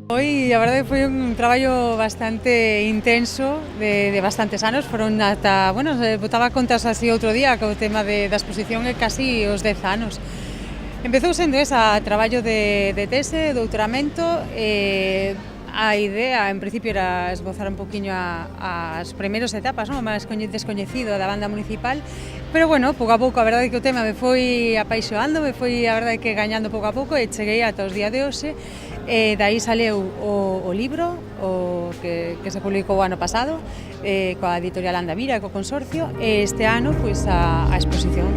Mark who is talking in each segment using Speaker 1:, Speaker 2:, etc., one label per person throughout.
Speaker 1: Foi, a verdade, foi un traballo bastante intenso de bastantes anos, foron ata, bueno, botaba contas así outro día co tema da exposición é casi os 10 anos. Empezou sendo esa, traballo de tese, doutoramento, a idea, en principio, era esbozar un poquinho as primeiras etapas, non? Máis descoñecido da banda municipal, pero, bueno, pouco a pouco, a verdade é que o tema me foi apaixoando, me foi, a verdade, que gañando pouco a pouco e cheguei ata os días de hoxe. Dai saleu o libro que se publicou o ano pasado coa editorial Andamira e co consorcio, e este ano pois a exposición.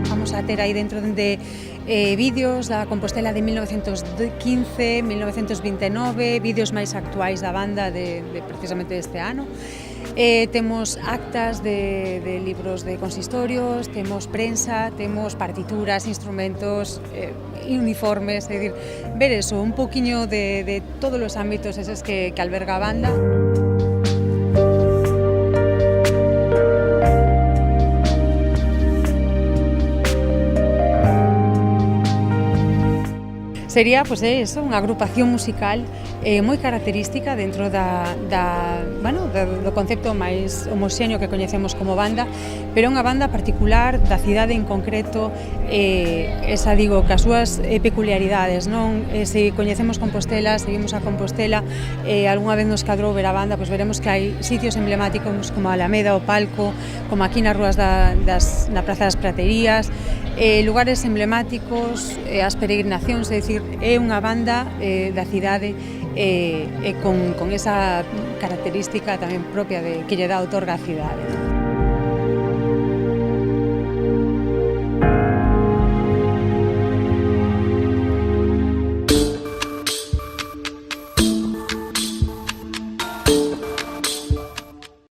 Speaker 1: Vamos a ter aí dentro de vídeos da Compostela de 1915, 1929, vídeos máis actuais da banda de precisamente deste ano. Temos actas de libros de consistorios, temos prensa, temos partituras, instrumentos, uniformes, é dicir, ver eso, un poquinho de todos os ámbitos eses que alberga a banda. Sería, pois, eso, unha agrupación musical moi característica dentro do concepto máis homoxéneo que coñecemos como banda, pero é unha banda particular da cidade en concreto, esa, digo, que as súas peculiaridades, non? Se coñecemos Compostela, seguimos a Compostela, algunha vez nos cadrou ver a banda, pois veremos que hai sitios emblemáticos como a Alameda, o Palco, como aquí nas rúas na Praza das Praterías, lugares emblemáticos, as peregrinacións, é dicir, é unha banda da cidade con esa característica tamén propia que lle dá outorga á cidade.